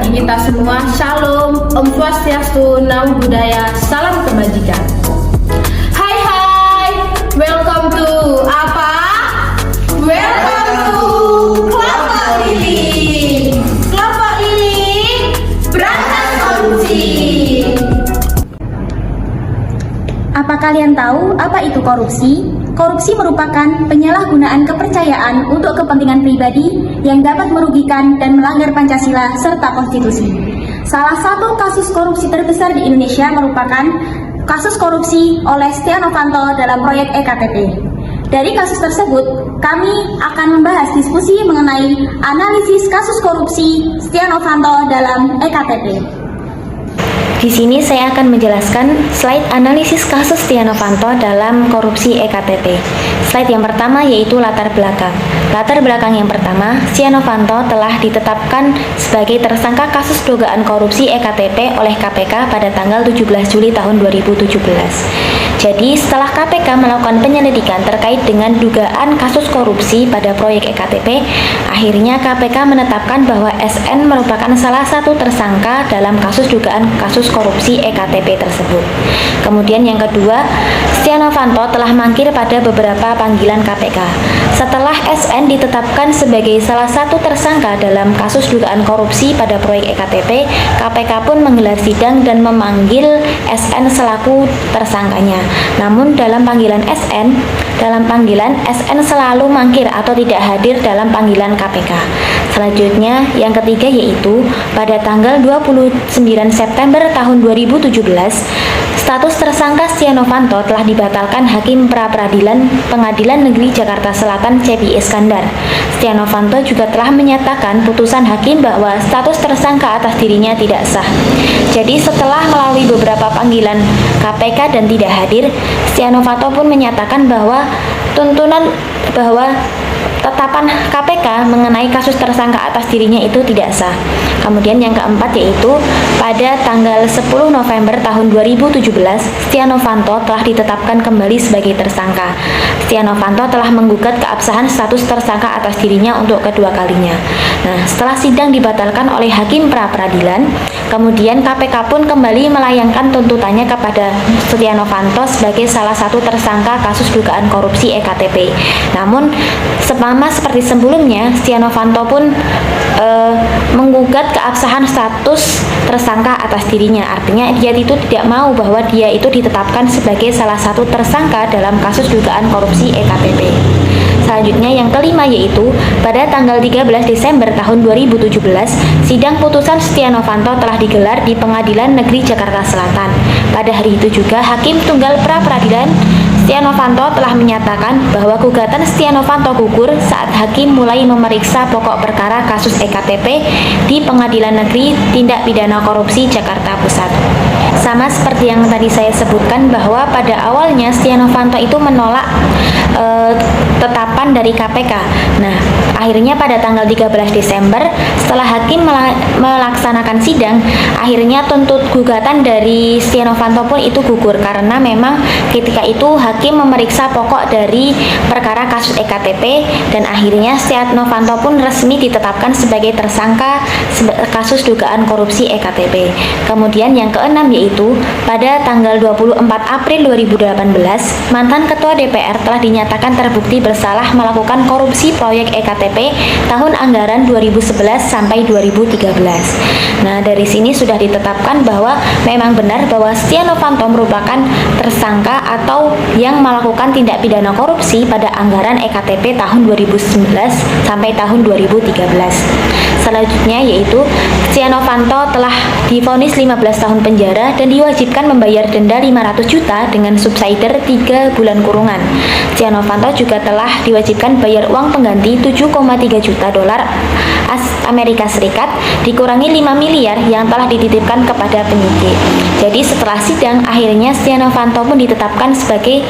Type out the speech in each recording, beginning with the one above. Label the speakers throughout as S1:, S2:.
S1: bagi kita semua. Shalom, Om Swastiastu, Namo Buddhaya, salam kebajikan. Hai, welcome to apa? Welcome to Kelompok Lili. Kelompok Lili, berangkat korupsi.
S2: Apa kalian tahu apa itu korupsi? Korupsi merupakan penyalahgunaan kepercayaan untuk kepentingan pribadi yang dapat merugikan dan melanggar Pancasila serta konstitusi. Salah satu kasus korupsi terbesar di Indonesia merupakan kasus korupsi oleh Setia Novanto dalam proyek EKTP. Dari kasus tersebut, kami akan membahas diskusi mengenai analisis kasus korupsi Setia Novanto dalam EKTP.
S3: Di sini saya akan menjelaskan slide analisis kasus Setia Novanto dalam korupsi EKTP. Slide yang pertama yaitu latar belakang. Latar belakang yang pertama, Setia Novanto telah ditetapkan sebagai tersangka kasus dugaan korupsi EKTP oleh KPK pada tanggal 17 Juli tahun 2017. Jadi setelah KPK melakukan penyelidikan terkait dengan dugaan kasus korupsi pada proyek EKTP, akhirnya KPK menetapkan bahwa SN merupakan salah satu tersangka dalam kasus dugaan kasus korupsi EKTP tersebut. Kemudian yang kedua, Setia Novanto telah mangkir pada beberapa panggilan KPK. Setelah SN ditetapkan sebagai salah satu tersangka dalam kasus dugaan korupsi pada proyek EKTP, KPK pun menggelar sidang dan memanggil SN selaku tersangkanya. Namun dalam panggilan SN selalu mangkir atau tidak hadir dalam panggilan KPK. Selanjutnya, yang ketiga yaitu pada tanggal 29 September tahun 2017, status tersangka Setia Novanto telah dibatalkan Hakim Pra-Peradilan Pengadilan Negeri Jakarta Selatan C.P. Iskandar. Setia Novanto juga telah menyatakan putusan hakim bahwa status tersangka atas dirinya tidak sah. Jadi setelah melalui beberapa panggilan KPK dan tidak hadir, Setia Novanto pun menyatakan bahwa tetapan KPK mengenai kasus tersangka atas dirinya itu tidak sah. Kemudian yang keempat yaitu pada tanggal 10 November tahun 2017, Setia Novanto telah ditetapkan kembali sebagai tersangka. Setia Novanto telah menggugat keabsahan status tersangka atas dirinya untuk kedua kalinya. Nah, setelah sidang dibatalkan oleh Hakim Pra-Peradilan, kemudian KPK pun kembali melayangkan tuntutannya kepada Setia Novanto sebagai salah satu tersangka kasus dugaan korupsi EKTP. Namun sama seperti sebelumnya, Setia Novanto pun menggugat keabsahan status tersangka atas dirinya. Artinya dia itu tidak mau bahwa dia itu ditetapkan sebagai salah satu tersangka dalam kasus dugaan korupsi EKTP. Selanjutnya yang kelima yaitu pada tanggal 13 Desember tahun 2017, sidang putusan Setia Novanto telah digelar di Pengadilan Negeri Jakarta Selatan. Pada hari itu juga Hakim Tunggal Pra-Peradilan Setia Novanto telah menyatakan bahwa gugatan Setia Novanto gugur saat hakim mulai memeriksa pokok perkara kasus EKTP di Pengadilan Negeri Tindak Pidana Korupsi Jakarta Pusat. Sama seperti yang tadi saya sebutkan bahwa pada awalnya Setia Novanto itu menolak tetapan dari KPK. Nah, akhirnya pada tanggal 13 Desember setelah hakim melaksanakan sidang, akhirnya tuntut gugatan dari Setia Novanto pun itu gugur karena memang ketika itu hakim memeriksa pokok dari perkara kasus EKTP dan akhirnya Setia Novanto pun resmi ditetapkan sebagai tersangka kasus dugaan korupsi EKTP. Kemudian yang keenam yaitu pada tanggal 24 April 2018, mantan Ketua DPR telah dinyatakan terbukti bersalah melakukan korupsi proyek EKTP tahun anggaran 2011 sampai 2013. Nah, dari sini sudah ditetapkan bahwa memang benar bahwa Setia Novanto merupakan tersangka atau yang melakukan tindak pidana korupsi pada anggaran EKTP tahun 2019 sampai tahun 2013. Selanjutnya yaitu Setia Novanto telah divonis 15 tahun penjara dan diwajibkan membayar denda 500 juta dengan subsidiar 3 bulan kurungan. Setia Novanto juga telah diwajibkan bayar uang pengganti 7,3 juta dolar Amerika Serikat dikurangi 5 miliar yang telah dititipkan kepada penyidik. Jadi setelah sidang, akhirnya Setia Novanto pun ditetapkan sebagai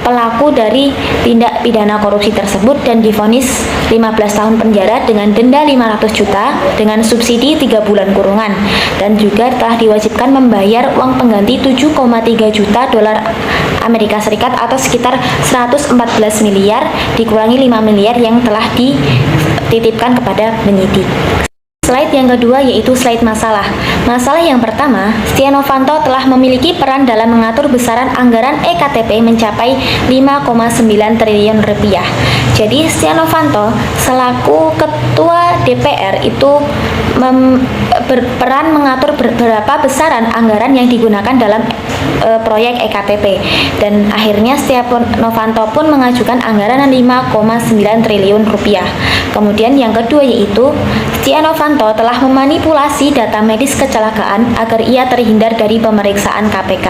S3: pelaku dari tindak pidana korupsi tersebut dan divonis 15 tahun penjara dengan denda 500 juta dengan subsidi 3 bulan kurungan dan juga telah diwajibkan membayar uang pengganti 7,3 juta dolar Amerika Serikat atau sekitar 114 miliar dikurangi 5 miliar yang telah dititipkan kepada penyidik. slide yang kedua yaitu slide masalah. Masalah yang pertama, Setia Novanto telah memiliki peran dalam mengatur besaran anggaran EKTP mencapai 5,9 triliun rupiah. Jadi Setia Novanto selaku Ketua DPR itu berperan mengatur berapa besaran anggaran yang digunakan dalam proyek EKTP, dan akhirnya Setia Novanto pun mengajukan anggaran 5,9 triliun rupiah. Kemudian yang kedua yaitu Setia Novanto telah memanipulasi data medis kecelakaan agar ia terhindar dari pemeriksaan KPK.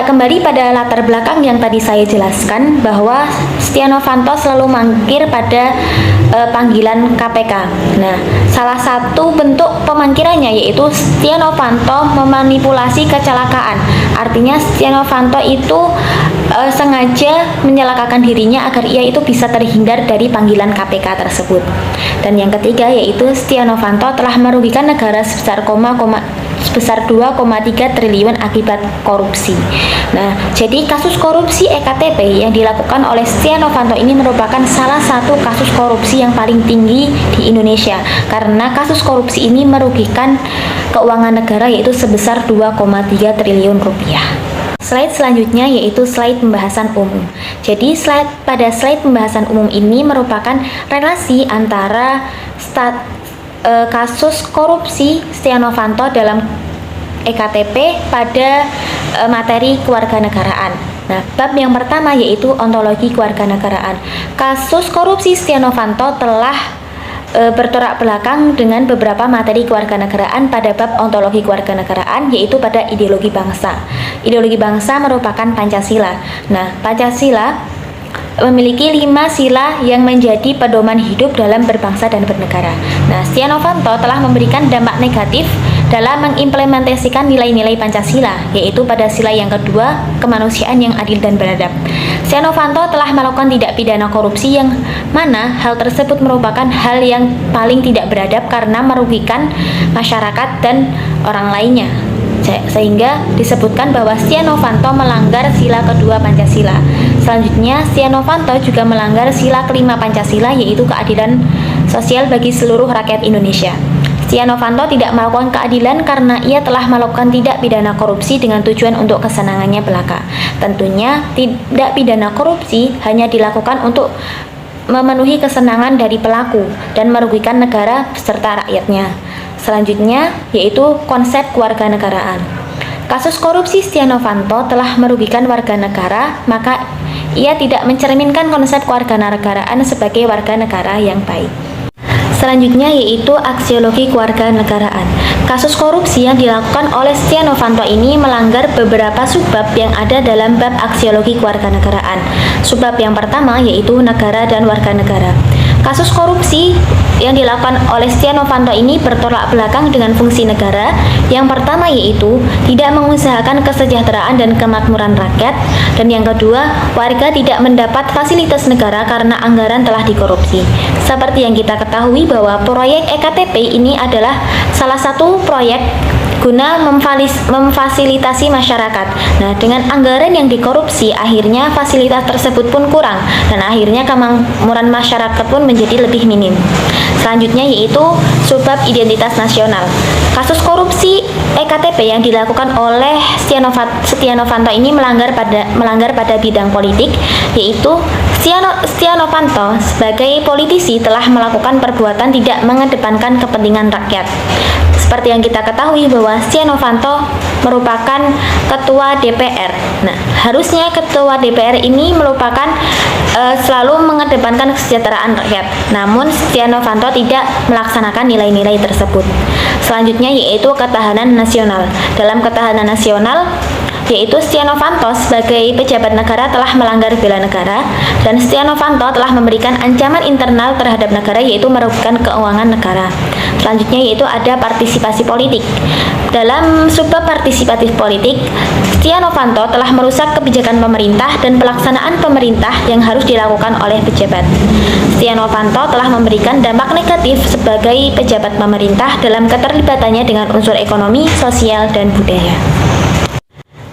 S3: Kembali pada latar belakang yang tadi saya jelaskan bahwa Setia Novanto selalu mangkir pada panggilan KPK. Nah, salah satu bentuk pemangkirannya yaitu Setia Novanto memanipulasi kecelakaan. Artinya Setia Novanto itu sengaja menyelakakan dirinya agar ia itu bisa terhindar dari panggilan KPK tersebut. Dan yang ketiga yaitu Setia Novanto telah merugikan negara sebesar 2,3 triliun akibat korupsi. Nah, jadi kasus korupsi EKTP yang dilakukan oleh Setia Novanto ini merupakan salah satu kasus korupsi yang paling tinggi di Indonesia karena kasus korupsi ini merugikan keuangan negara yaitu sebesar 2,3 triliun rupiah. Slide selanjutnya yaitu slide pembahasan umum. Jadi pada slide pembahasan umum ini merupakan relasi antara kasus korupsi Setia Novanto dalam EKTP pada materi kewarganegaraan. Nah, bab yang pertama yaitu ontologi kewarganegaraan. Kasus korupsi Setia Novanto telah bertolak belakang dengan beberapa materi kewarganegaraan pada bab ontologi kewarganegaraan yaitu pada ideologi bangsa. Ideologi bangsa merupakan Pancasila. Nah, Pancasila memiliki 5 sila yang menjadi pedoman hidup dalam berbangsa dan bernegara. Nah, Setia Novanto telah memberikan dampak negatif dalam mengimplementasikan nilai-nilai Pancasila, yaitu pada sila yang kedua, kemanusiaan yang adil dan beradab. Setia Novanto telah melakukan tindak pidana korupsi yang mana hal tersebut merupakan hal yang paling tidak beradab karena merugikan masyarakat dan orang lainnya. Sehingga disebutkan bahwa Setia Novanto melanggar sila kedua Pancasila. Selanjutnya, Setia Novanto juga melanggar sila kelima Pancasila yaitu keadilan sosial bagi seluruh rakyat Indonesia. Setia Novanto tidak melakukan keadilan karena ia telah melakukan tindak pidana korupsi dengan tujuan untuk kesenangannya belaka. Tentunya tindak pidana korupsi hanya dilakukan untuk memenuhi kesenangan dari pelaku dan merugikan negara beserta rakyatnya. Selanjutnya yaitu konsep kewarganegaraan. Kasus korupsi Setia Novanto telah merugikan warga negara, maka ia tidak mencerminkan konsep kewarganegaraan sebagai warga negara yang baik. Selanjutnya yaitu aksiologi kewarganegaraan. Kasus korupsi yang dilakukan oleh Setia Novanto ini melanggar beberapa subbab yang ada dalam bab aksiologi kewarganegaraan. Subbab yang pertama yaitu negara dan warga negara. Kasus korupsi yang dilakukan oleh Setia Novanto ini bertolak belakang dengan fungsi negara. Yang pertama yaitu tidak mengusahakan kesejahteraan dan kemakmuran rakyat, dan yang kedua, warga tidak mendapat fasilitas negara karena anggaran telah dikorupsi. Seperti yang kita ketahui bahwa proyek EKTP ini adalah salah satu proyek guna memfasilitasi masyarakat. Nah, dengan anggaran yang dikorupsi, akhirnya fasilitas tersebut pun kurang dan akhirnya kemakmuran masyarakat pun menjadi lebih minim. Selanjutnya yaitu subbab identitas nasional. Kasus korupsi EKTP yang dilakukan oleh Setia Novanto ini melanggar pada bidang politik, yaitu Setia Novanto sebagai politisi telah melakukan perbuatan tidak mengedepankan kepentingan rakyat. Seperti yang kita ketahui bahwa Setia Novanto merupakan ketua DPR. Nah, harusnya ketua DPR ini merupakan selalu mengedepankan kesejahteraan rakyat. Namun Setia Novanto tidak melaksanakan nilai-nilai tersebut. Selanjutnya yaitu ketahanan nasional. Dalam ketahanan nasional yaitu Setia Novanto sebagai pejabat negara telah melanggar bela negara, dan Setia Novanto telah memberikan ancaman internal terhadap negara yaitu merugikan keuangan negara. Selanjutnya yaitu ada partisipasi politik. Dalam subbab partisipatif politik, Setia Novanto telah merusak kebijakan pemerintah dan pelaksanaan pemerintah yang harus dilakukan oleh pejabat. Setia Novanto telah memberikan dampak negatif sebagai pejabat pemerintah dalam keterlibatannya dengan unsur ekonomi, sosial, dan budaya.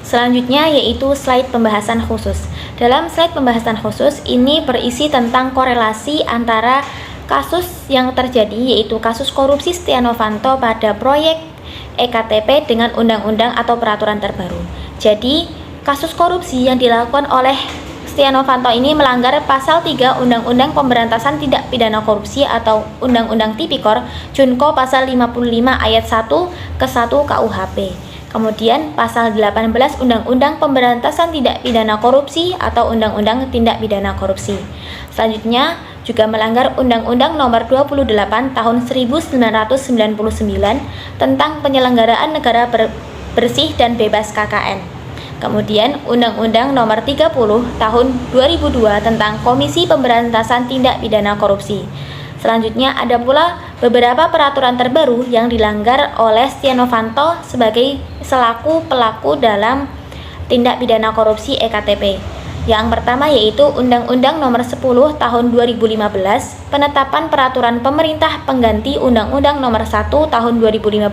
S3: Selanjutnya yaitu slide pembahasan khusus. Dalam slide pembahasan khusus ini berisi tentang korelasi antara kasus yang terjadi yaitu kasus korupsi Setia Novanto pada proyek EKTP dengan undang-undang atau peraturan terbaru. Jadi, kasus korupsi yang dilakukan oleh Setia Novanto ini melanggar pasal 3 Undang-Undang Pemberantasan Tindak Pidana Korupsi atau Undang-Undang Tipikor Junko pasal 55 ayat 1 ke 1 KUHP. Kemudian pasal 18 Undang-Undang Pemberantasan Tindak Pidana Korupsi atau Undang-Undang Tindak Pidana Korupsi. Selanjutnya juga melanggar Undang-Undang Nomor 28 Tahun 1999 tentang penyelenggaraan negara bersih dan bebas KKN. Kemudian Undang-Undang Nomor 30 Tahun 2002 tentang Komisi Pemberantasan Tindak Pidana Korupsi. Selanjutnya ada pula beberapa peraturan terbaru yang dilanggar oleh Setia Novanto selaku pelaku dalam tindak pidana korupsi EKTP. Yang pertama yaitu Undang-Undang Nomor 10 Tahun 2015 penetapan peraturan pemerintah pengganti Undang-Undang Nomor 1 Tahun 2015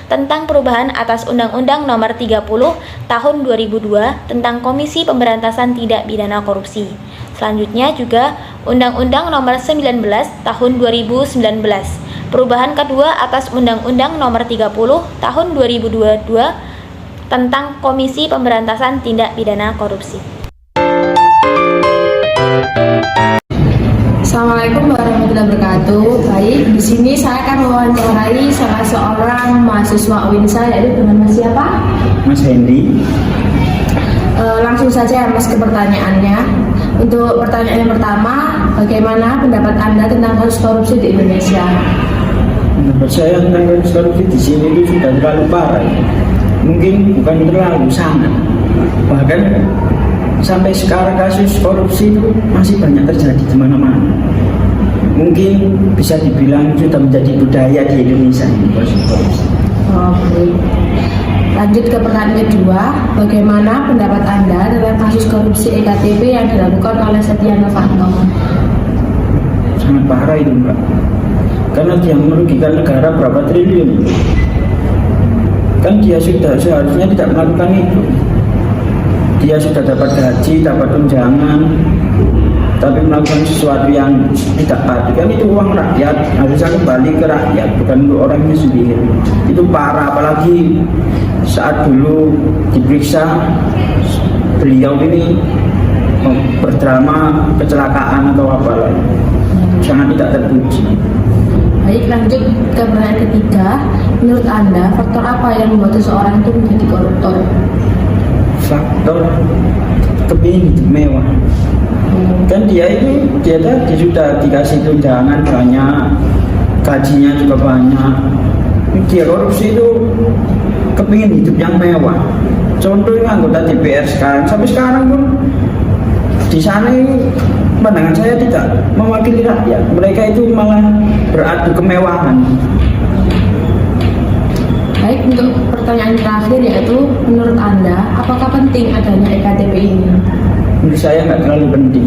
S3: tentang perubahan atas Undang-Undang Nomor 30 Tahun 2002 tentang Komisi Pemberantasan Tindak Pidana Korupsi. Selanjutnya juga Undang-Undang Nomor 19 Tahun 2019 perubahan kedua atas Undang-Undang Nomor 30 Tahun 2022 tentang Komisi Pemberantasan Tindak Pidana Korupsi.
S1: Assalamualaikum warahmatullahi wabarakatuh. Baik, di sini saya akan mewawancarai salah seorang mahasiswa UINSA, yaitu dengan Mas siapa?
S4: Mas Hendy.
S1: Langsung saja Mas ke pertanyaannya. Untuk pertanyaan yang pertama, bagaimana pendapat Anda tentang kasus korupsi di Indonesia?
S4: Menurut saya tentang kasus korupsi di sini itu sudah terlalu parah. Mungkin bukan terlalu, sangat. Bahkan sampai sekarang kasus korupsi itu masih banyak terjadi di mana-mana. Mungkin bisa dibilang sudah menjadi budaya di Indonesia ini kasus korupsi.
S1: Oke. Lanjut ke pertanyaan kedua, bagaimana pendapat Anda tentang kasus korupsi EKTP yang dilakukan oleh Setia Novanto?
S4: Sangat parah itu, Mbak. Karena dia merugikan negara berapa triliun. Kan dia sudah seharusnya tidak melakukan itu. Dia sudah dapat gaji, dapat tunjangan, tapi melakukan sesuatu yang tidak patut. Kan itu uang rakyat, harusnya kembali ke rakyat, bukan untuk orangnya sendiri. Itu parah, apalagi saat dulu diperiksa beliau ini berdrama kecelakaan atau apa lagi. Sangat tidak terpuji.
S1: Baik, lanjut ke pertanyaan ketiga. Menurut Anda, faktor apa yang membuat seseorang itu menjadi koruptor?
S4: Faktor kepingin hidup mewah. Kan dia tadi sudah dikasih tunjangan banyak, gajinya juga banyak. Dia korupsi itu kepingin hidup yang mewah. Contohnya anggota DPR sekarang, sampai sekarang pun di sana ini pandangan saya tidak mewakili rakyat. Mereka itu malah beradu kemewahan.
S1: Baik, untuk pertanyaan terakhir yaitu menurut Anda, apakah penting adanya EKTP ini?
S4: Menurut saya nggak terlalu penting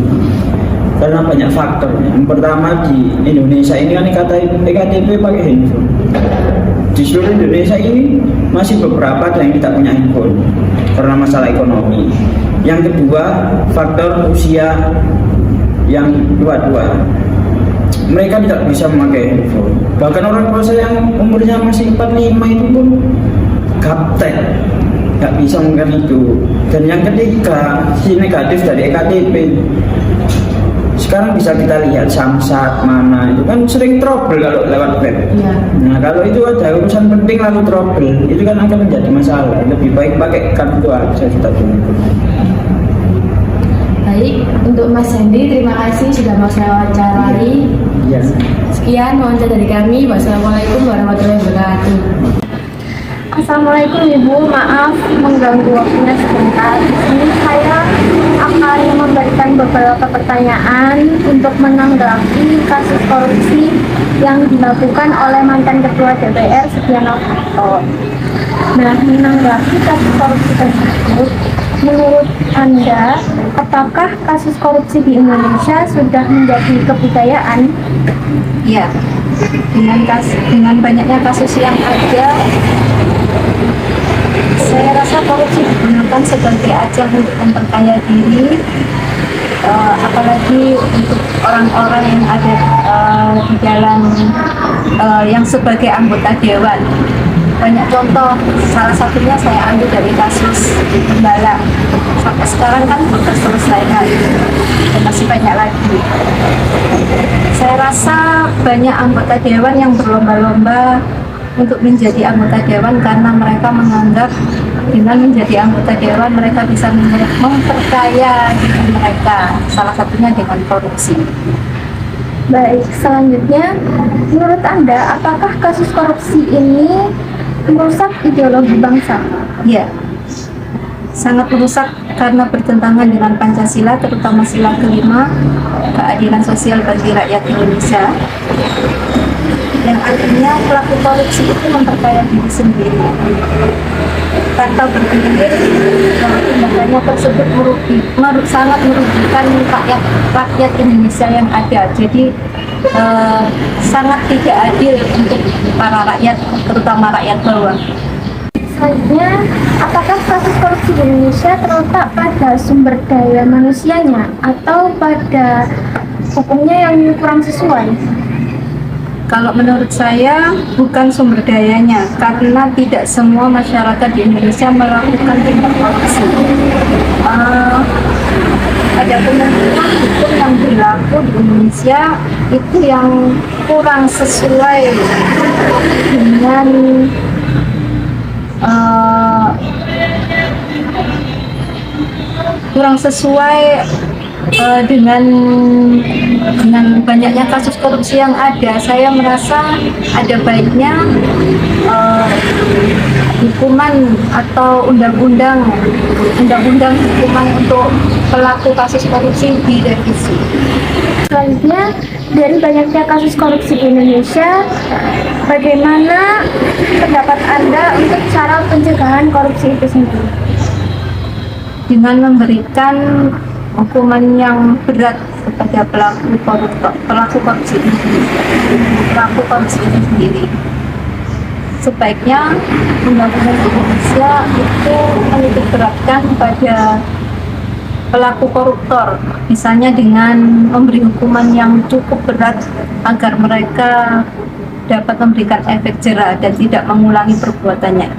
S4: karena banyak faktor. Yang pertama, di Indonesia ini kan EKTP pakai handphone. Di seluruh Indonesia ini masih beberapa ada yang tidak punya handphone karena masalah ekonomi. Yang kedua, faktor usia yang tua-tua. Mereka tidak bisa memakai handphone. Bahkan orang tua saya yang umurnya masih 45 itu pun gaptek, nggak bisa memakai itu. Dan yang ketiga, si negatif dari EKTP. Sekarang bisa kita lihat Samsat mana itu kan sering trouble kalau lewat web.
S1: Ya.
S4: Nah kalau itu ada urusan penting lalu trouble, itu kan akan menjadi masalah. Lebih baik pakai kartu aja kita tunggu.
S1: Baik, untuk Mas Hendy, terima kasih sudah mau saya wawancarai.
S4: Ya.
S1: Sekian wawancara dari kami. Wassalamualaikum warahmatullahi wabarakatuh.
S2: Assalamualaikum Ibu, maaf mengganggu waktunya sebentar. Di sini saya akan memberikan beberapa pertanyaan untuk menanggapi kasus korupsi yang dilakukan oleh mantan Ketua DPR Setia Novanto. Nah, menanggapi kasus korupsi tersebut, menurut Anda, apakah kasus korupsi di Indonesia sudah menjadi kebudayaan?
S5: Ya, dengan banyaknya kasus yang ada, saya rasa korupsi digunakan sebagai ajang untuk memperkaya diri apalagi untuk orang-orang yang ada di dalam yang sebagai anggota dewan. Banyak contoh, salah satunya saya ambil dari kasus Gembala. Sampai sekarang kan belum terselesaikan dan masih banyak lagi. Saya rasa banyak anggota dewan yang berlomba-lomba untuk menjadi anggota dewan karena mereka menganggap dengan menjadi anggota dewan mereka bisa memperkaya diri mereka, salah satunya dengan korupsi.
S2: Baik, selanjutnya, menurut Anda, apakah kasus korupsi ini merusak ideologi bangsa?
S5: Ya, sangat merusak karena bertentangan dengan Pancasila, terutama sila kelima, keadilan sosial bagi rakyat Indonesia. Yang artinya pelaku korupsi itu memperkaya diri sendiri tanpa berpikir bahwa tindakannya tersebut sangat merugikan rakyat Indonesia yang ada. Jadi sangat tidak adil untuk para rakyat, terutama rakyat bawah.
S2: Selanjutnya, apakah kasus korupsi di Indonesia terletak pada sumber daya manusianya atau pada hukumnya yang kurang sesuai?
S5: Kalau menurut saya bukan sumber dayanya, karena tidak semua masyarakat di Indonesia melakukan tindak korupsi. Ada kemungkinan hukum yang berlaku di Indonesia itu yang kurang sesuai dengan dengan banyaknya kasus korupsi yang ada. Saya merasa ada baiknya hukuman atau undang-undang hukuman untuk pelaku kasus korupsi direvisi.
S2: Selanjutnya, dari banyaknya kasus korupsi di Indonesia, bagaimana pendapat Anda untuk cara pencegahan korupsi itu sendiri?
S5: Dengan memberikan hukuman yang berat kepada pelaku korupsi ini sendiri. Sebaiknya undang-undang Indonesia itu menitik beratkan pada pelaku koruptor, misalnya dengan memberi hukuman yang cukup berat agar mereka dapat memberikan efek jera dan tidak mengulangi perbuatannya.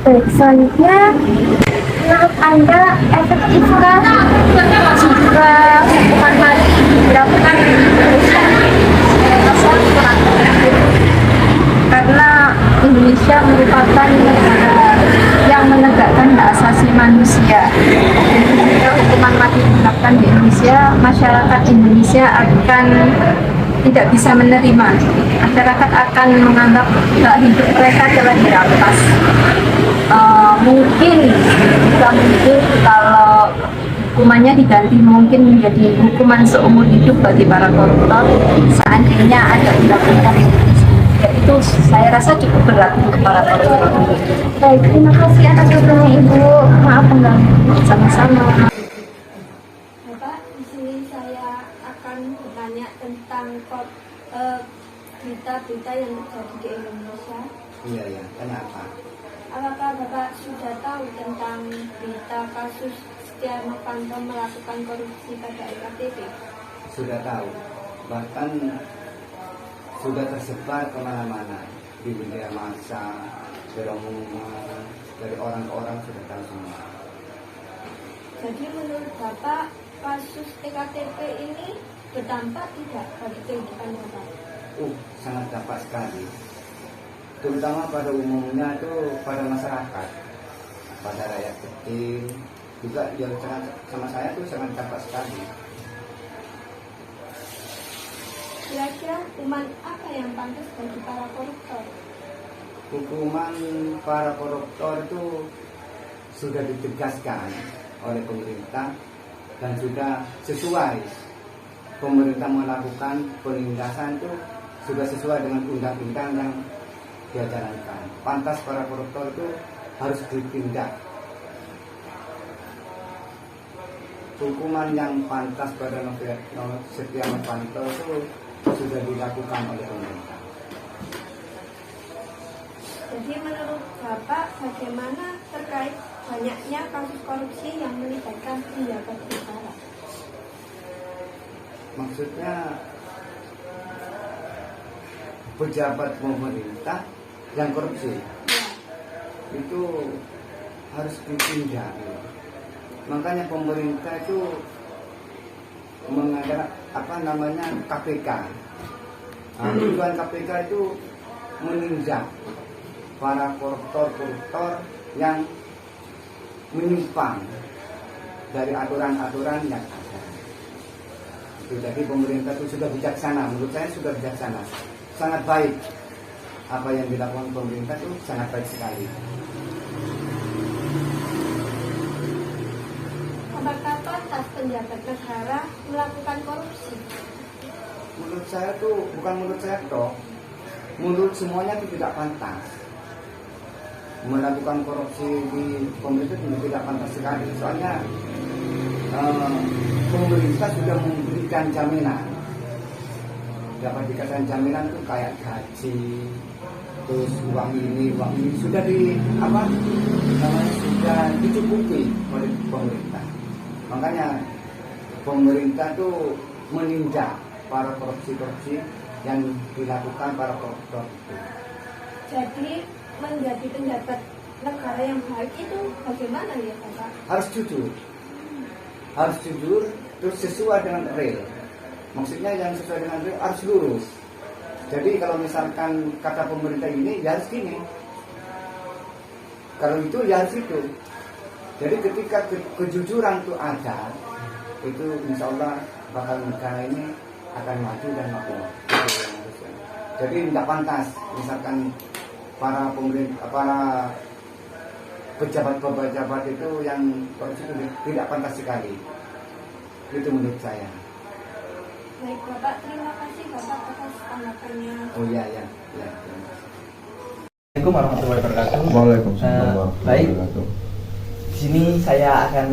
S2: Baik, selanjutnya, menurut Anda efektifkah jika hukuman mati diterapkan di Indonesia?
S5: Karena Indonesia merupakan negara yang menegakkan hak asasi manusia. Jika hukuman mati diterapkan di Indonesia, masyarakat Indonesia akan tidak bisa menerima. Masyarakat akan menganggap hak hidup mereka telah dirampas. Mungkin kalau hukumannya diganti mungkin menjadi hukuman seumur hidup bagi para koruptor, seandainya ada undang-undang itu saya rasa cukup berat untuk para koruptor.
S2: Baik, terima kasih atas waktunya Ibu. Maaf mengganggu.
S5: Sama-sama.
S6: Bapak, di sini saya akan bertanya tentang berita-berita yang terjadi di Indonesia.
S7: Iya, kenapa?
S6: Apakah Bapak sudah tahu tentang berita kasus Setia Novanto melakukan korupsi pada EKTP?
S7: Sudah tahu, bahkan sudah tersebar kemana-mana di media massa, dari omongan, dari orang ke orang sudah tahu semua.
S6: Jadi menurut Bapak, kasus EKTP ini berdampak tidak bagi kehidupan Bapak?
S7: Sangat dampak sekali. Terutama pada umumnya itu pada masyarakat, pada rakyat kecil, juga yang sangat sama saya itu sangat dampak sekali.
S6: Kira-kira hukuman apa yang pantas bagi para koruptor?
S7: Hukuman para koruptor itu sudah ditegaskan oleh pemerintah dan sudah sesuai. Pemerintah melakukan penindasan itu sudah sesuai dengan undang-undang yang dia jalankan. Pantas para koruptor itu harus ditindak. Hukuman yang pantas pada Setia Novanto itu sudah dilakukan oleh pemerintah.
S6: Jadi menurut Bapak bagaimana terkait banyaknya kasus korupsi yang melibatkan pejabat negara?
S7: maksudnya pejabat pemerintah yang korupsi itu harus ditindak. Makanya pemerintah itu mengadakan KPK. Tujuan KPK itu menindak para koruptor yang menyimpang dari aturan-aturan yang ada. Jadi pemerintah itu sudah bijaksana, menurut saya sudah bijaksana, sangat baik. Apa yang dilakukan pemerintah itu sangat baik sekali.
S6: Apakah pantas penjabat negara melakukan korupsi?
S7: Menurut saya tuh, bukan menurut saya toh, menurut semuanya itu tidak pantas. Melakukan korupsi di pemerintah itu tidak pantas sekali. Soalnya pemerintah sudah memberikan jaminan. Dapat dikatakan jaminan itu kayak gaji, terus uang ini sudah sudah dicukupi oleh pemerintah. Makanya pemerintah itu menindak para korupsi yang dilakukan para koruptor itu.
S6: Jadi menjadi penjabat negara yang baik itu bagaimana ya Bapak?
S7: Harus jujur, terus sesuai dengan real. Maksudnya yang sesuai dengan real harus lurus. Jadi kalau misalkan kata pemerintah ini, ya harus gini. Kalau itu, ya harus itu. Jadi ketika kejujuran itu ada, itu insya Allah bakal negara ini akan maju dan makmur. Jadi tidak pantas misalkan para pemerintah, para pejabat itu yang korupsi itu tidak pantas sekali. Itu menurut saya.
S6: Baik Bapak, terima kasih Bapak atas tanggapannya.
S7: Oh iya.
S8: Assalamualaikum warahmatullahi wabarakatuh.
S9: Waalaikumsalam warahmatullahi
S8: Baik.
S9: wabarakatuh.
S8: Di sini saya akan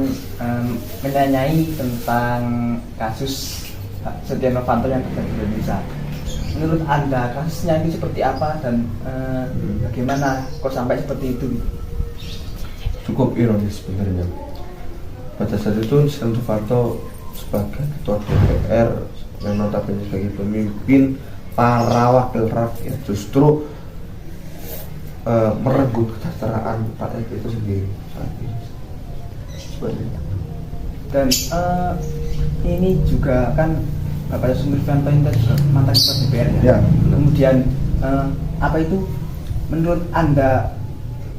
S8: menanyai tentang kasus Pak Setia Novanto yang terjadi di Indonesia. Menurut Anda kasusnya ini seperti apa dan bagaimana kok sampai seperti itu?
S9: Cukup ironis sebenarnya. Pada saat itu Setia Novanto sebagai ketua DPR yang notabene sebagai pemimpin para wakil rakyat justru merenggut kesejahteraan rakyat itu sendiri saat ini. Seperti itu.
S8: Dan ini juga kan Bapak Yusuf Nurfianto ini juga mantan ketua DPR
S9: Ya.
S8: Kemudian apa itu menurut Anda,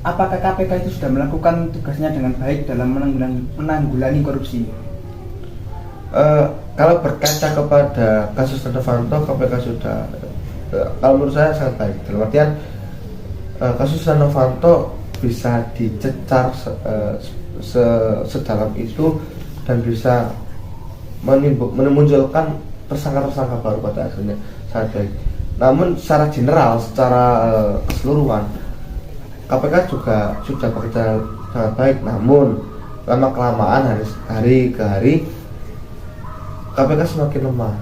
S8: apakah KPK itu sudah melakukan tugasnya dengan baik dalam menanggulangi korupsi?
S9: Kalau berkaca kepada kasus Setia Novanto, KPK sudah kalau menurut saya sangat baik. Dalam artian kasus Setia Novanto bisa dicecar sedalam itu dan bisa memunculkan tersangka-tersangka baru pada akhirnya sangat baik. Namun secara general, secara keseluruhan KPK juga sudah bekerja sangat baik. Namun lama kelamaan hari ke hari KPK semakin lemah.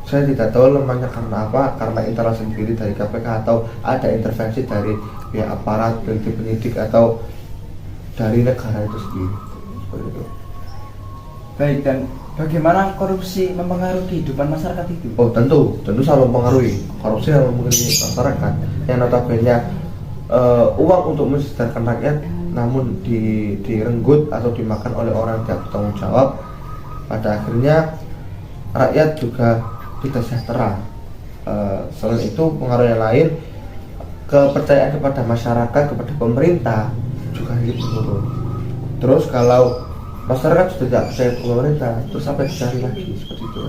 S9: Saya tidak tahu lemahnya karena apa, karena internal sendiri dari KPK atau ada intervensi dari pihak aparat, penyidik atau dari negara itu sendiri. Seperti itu.
S8: Baik, dan bagaimana korupsi mempengaruhi kehidupan masyarakat itu?
S9: Oh tentu sangat mempengaruhi. Korupsi yang mempengaruhi masyarakat yang notabene uang untuk mensejahterakan rakyat namun direnggut atau dimakan oleh orang yang tidak bertanggung jawab. Pada akhirnya rakyat juga tidak sejahtera. Selain itu pengaruh yang lain, kepercayaan kepada masyarakat, kepada pemerintah juga hidup menurun. Terus kalau masyarakat sudah tidak percaya ke pemerintah, terus sampai dicari lagi seperti itu.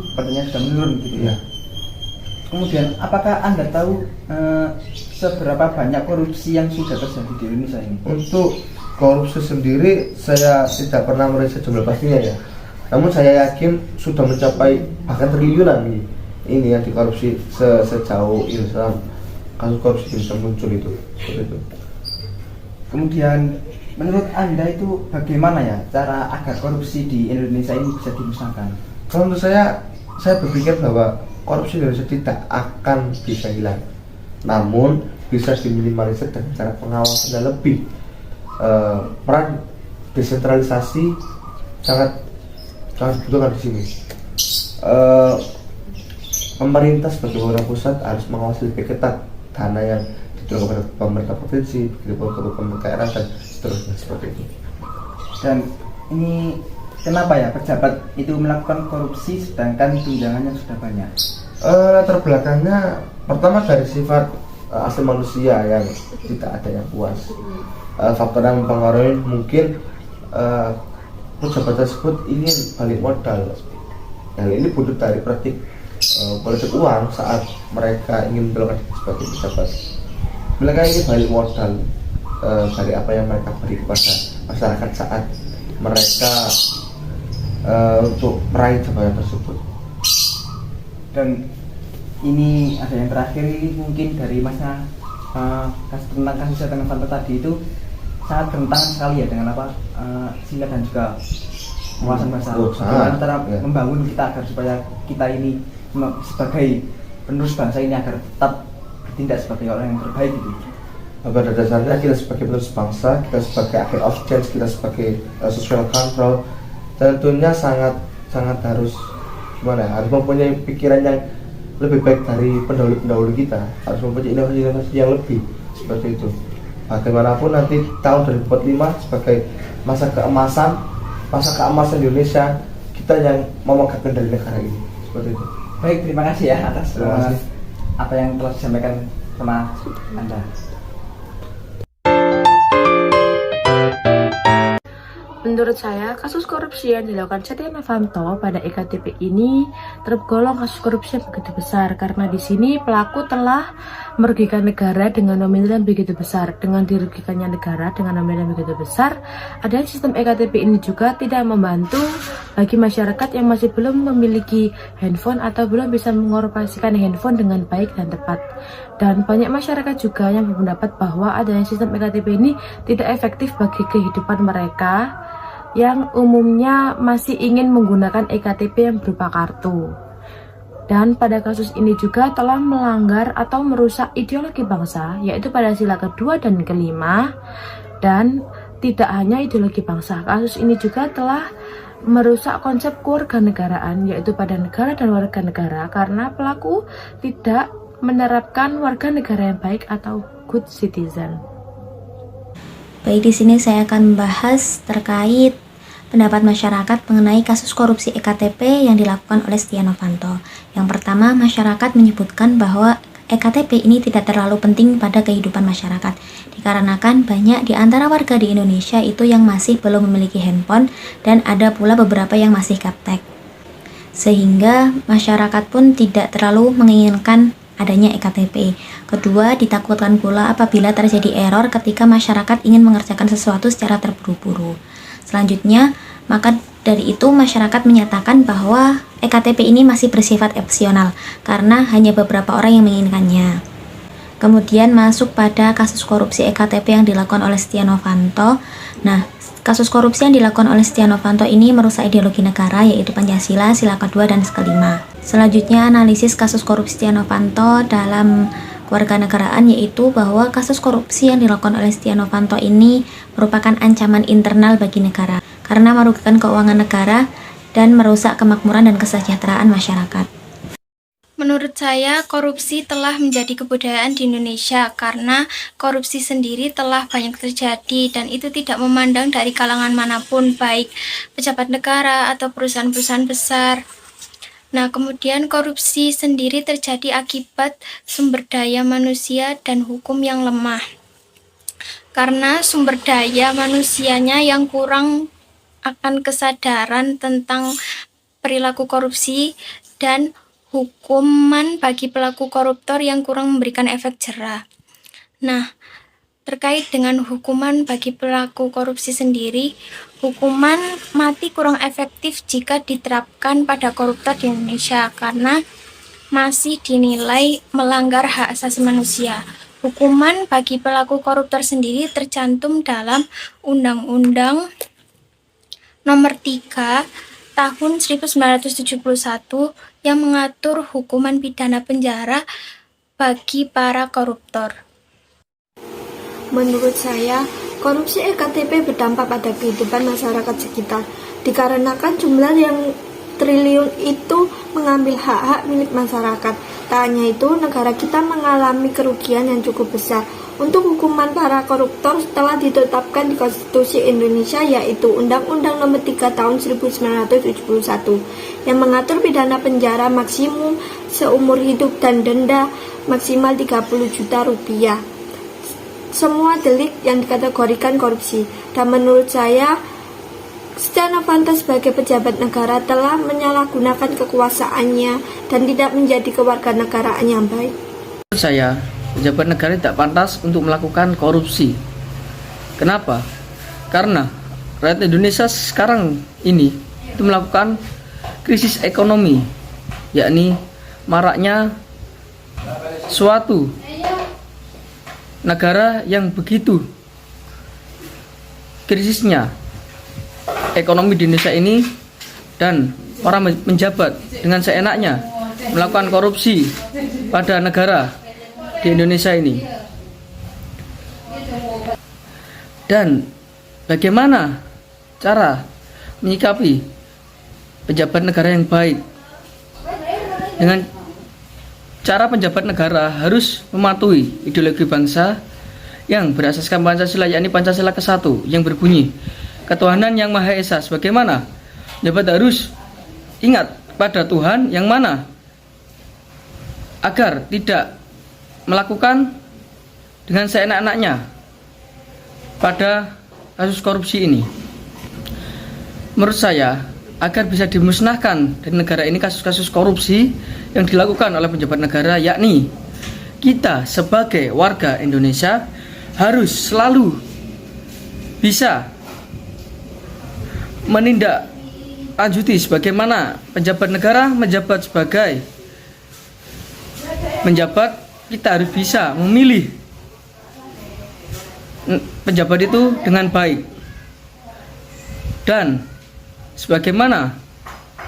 S8: Sepertinya sudah menurun gitu ya. Kemudian apakah Anda tahu seberapa banyak korupsi yang sudah terjadi di Indonesia ini?
S9: Untuk korupsi sendiri saya tidak pernah meriset jumlah pastinya ya. Namun saya yakin sudah mencapai bahkan triliunan ini yang dikorupsi sejauh Islam kasus korupsi bisa muncul itu. Seperti itu.
S8: Kemudian menurut Anda itu bagaimana ya cara agar korupsi di Indonesia ini bisa dimusnahkan?
S9: Kalau menurut saya berpikir bahwa korupsi di Indonesia tidak akan bisa hilang, namun bisa diminimalisir dengan cara pengawasan yang lebih. Peran desentralisasi sangat dibutuhkan di sini. pemerintah sebagai pemerintah pusat harus mengawasi lebih ketat dana yang diterima kepada pemerintah provinsi, pemerintah daerah dan seterusnya seperti itu.
S8: Dan ini kenapa ya pejabat itu melakukan korupsi sedangkan tunjangannya sudah banyak?
S9: Latar belakangnya pertama dari sifat asli manusia yang tidak ada yang puas. Faktor yang mempengaruhi mungkin pejabat tersebut ingin balik modal. Yang ini butuh dari praktik politik uang saat mereka ingin mencalonkan sebagai pejabat. Mereka ingin balik modal dari apa yang mereka beri kepada masyarakat saat mereka untuk meraih jabatan tersebut.
S8: Dan ini ada yang terakhir, ini mungkin dari masa tentang kasus Setia Novanto tadi itu sangat bertentangan sekali ya dengan apa sila dan juga wawasan bangsa. Antara membangun kita agar supaya kita ini sebagai penerus bangsa ini agar tetap bertindak sebagai orang yang terbaik gitu.
S9: Pada dasarnya kita sebagai penerus bangsa, kita sebagai agent of change, kita sebagai social control tentunya sangat harus harus mempunyai pikiran yang lebih baik dari pendahulu kita, harus mempunyai inovasi yang lebih seperti itu. Bagaimanapun nanti tahun 2045 sebagai masa keemasan Indonesia, kita yang memegangkan dari negara ini seperti itu.
S8: Baik, terima kasih ya atas apa yang telah disampaikan sama Anda.
S1: Menurut saya, kasus korupsi yang dilakukan Setia Novanto pada EKTP ini tergolong kasus korupsi yang begitu besar karena di sini pelaku telah merugikan negara dengan nominal yang begitu besar. Dengan dirugikannya negara dengan nominal yang begitu besar, adanya sistem EKTP ini juga tidak membantu bagi masyarakat yang masih belum memiliki handphone atau belum bisa mengoperasikan handphone dengan baik dan tepat. Dan banyak masyarakat juga yang berpendapat bahwa adanya sistem EKTP ini tidak efektif bagi kehidupan mereka yang umumnya masih ingin menggunakan EKTP yang berupa kartu. Dan pada kasus ini juga telah melanggar atau merusak ideologi bangsa, yaitu pada sila kedua dan kelima. Dan tidak hanya ideologi bangsa, kasus ini juga telah merusak konsep kewarganegaraan, yaitu pada negara dan warga negara, karena pelaku tidak menerapkan warga negara yang baik atau good citizen.
S3: Baik, di sini saya akan membahas terkait pendapat masyarakat mengenai kasus korupsi EKTP yang dilakukan oleh Setia Novanto. Yang pertama, masyarakat menyebutkan bahwa EKTP ini tidak terlalu penting pada kehidupan masyarakat, dikarenakan banyak di antara warga di Indonesia itu yang masih belum memiliki handphone dan ada pula beberapa yang masih gaptek. Sehingga masyarakat pun tidak terlalu menginginkan adanya EKTP. Kedua, ditakutkan pula apabila terjadi error ketika masyarakat ingin mengerjakan sesuatu secara terburu-buru. Selanjutnya, maka dari itu masyarakat menyatakan bahwa EKTP ini masih bersifat opsional karena hanya beberapa orang yang menginginkannya. Kemudian masuk pada kasus korupsi EKTP yang dilakukan oleh Setia Novanto. Nah, kasus korupsi yang dilakukan oleh Setia Novanto ini merusak ideologi negara, yaitu Pancasila, sila kedua dan kelima. Selanjutnya, analisis kasus korupsi Setia Novanto dalam kewarganegaraan, yaitu bahwa kasus korupsi yang dilakukan oleh Setia Novanto ini merupakan ancaman internal bagi negara karena merugikan keuangan negara dan merusak kemakmuran dan kesejahteraan masyarakat.
S6: Menurut saya, korupsi telah menjadi kebudayaan di Indonesia karena korupsi sendiri telah banyak terjadi dan itu tidak memandang dari kalangan manapun, baik pejabat negara atau perusahaan-perusahaan besar. Nah, kemudian korupsi sendiri terjadi akibat sumber daya manusia dan hukum yang lemah. Karena sumber daya manusianya yang kurang akan kesadaran tentang perilaku korupsi dan hukuman bagi pelaku koruptor yang kurang memberikan efek jera. Nah, terkait dengan hukuman bagi pelaku korupsi sendiri, hukuman mati kurang efektif jika diterapkan pada koruptor di Indonesia karena masih dinilai melanggar hak asasi manusia. Hukuman bagi pelaku koruptor sendiri tercantum dalam Undang-Undang Nomor 3 Tahun 1971 yang mengatur hukuman pidana penjara bagi para koruptor.
S10: Menurut saya, korupsi EKTP berdampak pada kehidupan masyarakat sekitar, dikarenakan jumlah yang triliun itu mengambil hak-hak milik masyarakat. Tak hanya itu, negara kita mengalami kerugian yang cukup besar. Untuk hukuman para koruptor telah ditetapkan di Konstitusi Indonesia, yaitu Undang-Undang Nomor 3 Tahun 1971 yang mengatur pidana penjara maksimum seumur hidup dan denda maksimal 30 juta rupiah. Semua delik yang dikategorikan korupsi. Dan menurut saya, Setia Novanto sebagai pejabat negara telah menyalahgunakan kekuasaannya dan tidak menjadi kewarganegaraan yang baik.
S11: Menurut saya, pejabat negara tidak pantas untuk melakukan korupsi. Kenapa? Karena rakyat Indonesia sekarang ini itu melakukan krisis ekonomi, yakni maraknya suatu negara yang begitu krisisnya ekonomi di Indonesia ini, dan orang menjabat dengan seenaknya melakukan korupsi pada negara di Indonesia ini. Dan bagaimana cara menyikapi pejabat negara yang baik? Dengan cara penjabat negara harus mematuhi ideologi bangsa yang berasaskan Pancasila, yakni Pancasila ke-1 yang berbunyi ketuhanan yang Maha Esa. Sebagaimana pejabat harus ingat pada Tuhan yang mana, agar tidak melakukan dengan seenak-enaknya pada kasus korupsi ini. Menurut saya, agar bisa dimusnahkan dari negara ini kasus-kasus korupsi yang dilakukan oleh pejabat negara, yakni kita sebagai warga Indonesia harus selalu bisa menindaklanjuti sebagaimana penjabat negara menjabat sebagai menjabat. Kita harus bisa memilih penjabat itu dengan baik, dan sebagaimana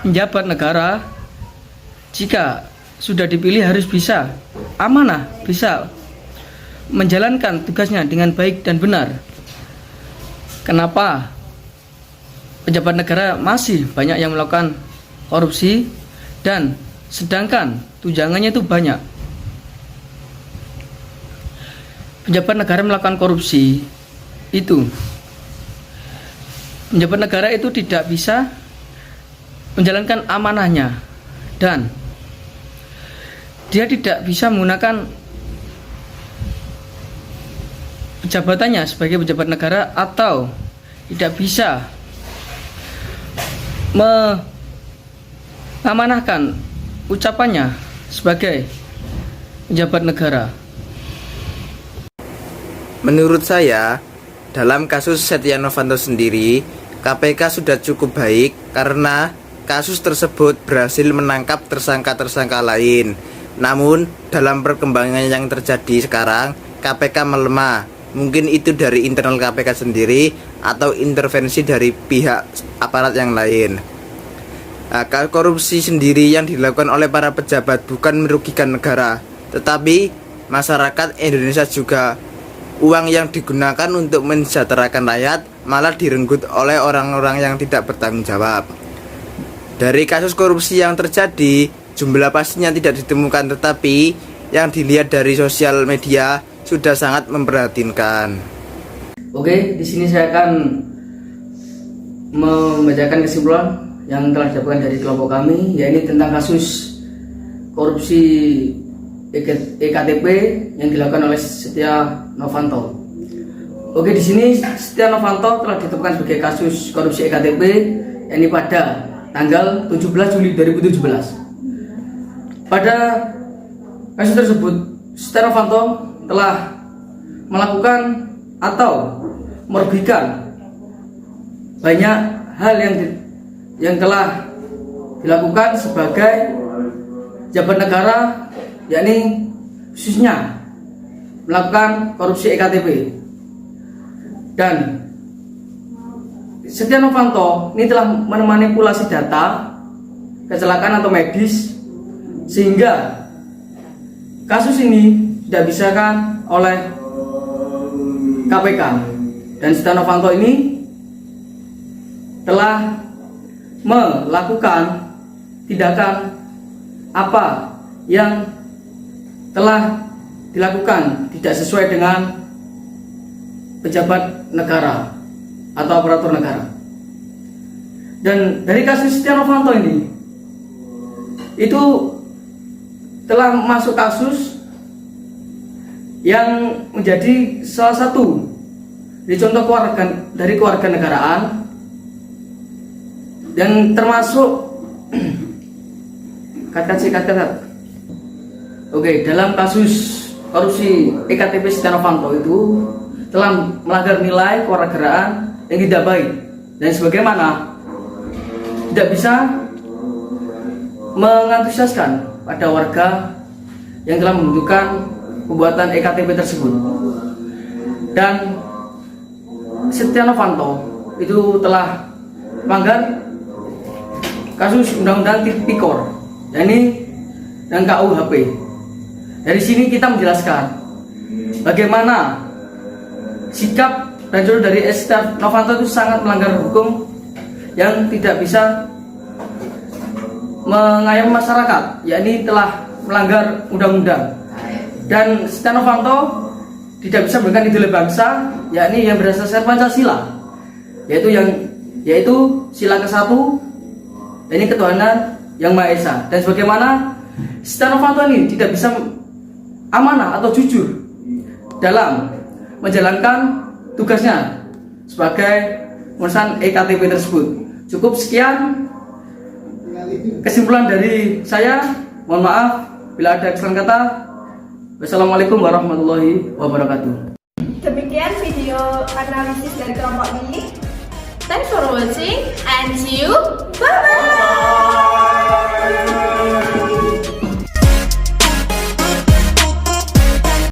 S11: penjabat negara jika sudah dipilih harus bisa amanah, bisa menjalankan tugasnya dengan baik dan benar. Kenapa pejabat negara masih banyak yang melakukan korupsi, dan sedangkan tunjangannya itu banyak? Pejabat negara melakukan korupsi itu, pejabat negara itu tidak bisa menjalankan amanahnya, dan dia tidak bisa menggunakan jabatannya sebagai pejabat negara, atau tidak bisa mengamanahkan ucapannya sebagai pejabat negara.
S12: Menurut saya, dalam kasus Setia Novanto sendiri, KPK sudah cukup baik karena kasus tersebut berhasil menangkap tersangka-tersangka lain. Namun, dalam perkembangan yang terjadi sekarang, KPK melemah. Mungkin itu dari internal KPK sendiri atau intervensi dari pihak aparat yang lain. Korupsi sendiri yang dilakukan oleh para pejabat bukan merugikan negara, tetapi masyarakat Indonesia juga. Uang yang digunakan untuk mensejahterakan rakyat malah direnggut oleh orang-orang yang tidak bertanggung jawab. Dari kasus korupsi yang terjadi, jumlah pastinya tidak ditemukan, tetapi yang dilihat dari sosial media sudah sangat memprihatinkan.
S11: Oke, di sini saya akan membacakan kesimpulan yang telah didapatkan dari kelompok kami, yaitu tentang kasus korupsi EKTP yang dilakukan oleh Setia Novanto. Oke, di sini Setia Novanto telah ditetapkan sebagai kasus korupsi EKTP, yakni pada tanggal 17 Juli 2017. Pada kasus tersebut, Setia Novanto telah melakukan atau merugikan banyak hal yang telah dilakukan sebagai pejabat negara, yakni khususnya melakukan korupsi EKTP. Dan Setia Novanto ini telah memanipulasi data kecelakaan atau medis sehingga kasus ini tidak disahkan oleh KPK. Dan Setia Novanto ini telah melakukan tindakan apa yang telah dilakukan tidak sesuai dengan pejabat negara atau aparatur negara. Dan dari kasus Setia Novanto ini, itu telah masuk kasus yang menjadi salah satu di contoh dari keluarga negaraan, dan termasuk dalam kasus korupsi EKTP Setia Novanto itu telah melanggar nilai kewarganegaraan yang tidak baik, dan sebagaimana tidak bisa mengantusiaskan pada warga yang telah membutuhkan pembuatan EKTP tersebut. Dan Setia Novanto itu telah melanggar kasus Undang-Undang Tipikor, yakni dan KUHP. Dari sini kita menjelaskan bagaimana sikap dan jujur dari Setia Novanto itu sangat melanggar hukum yang tidak bisa mengayomi masyarakat, yakni telah melanggar undang-undang. Dan Setia Novanto tidak bisa memberikan ideologi bangsa, yakni yang berdasarkan Pancasila, yaitu sila ke-1, ini ketuhanan yang Maha Esa. Dan sebagaimana Setia Novanto ini tidak bisa amanah atau jujur dalam menjalankan tugasnya sebagai urusan EKTP tersebut. Cukup sekian kesimpulan dari saya. Mohon maaf bila ada kesalahan kata. Wassalamualaikum warahmatullahi wabarakatuh.
S10: Demikian video analisis dari kelompok ini.
S1: Thanks for watching and see you. Bye.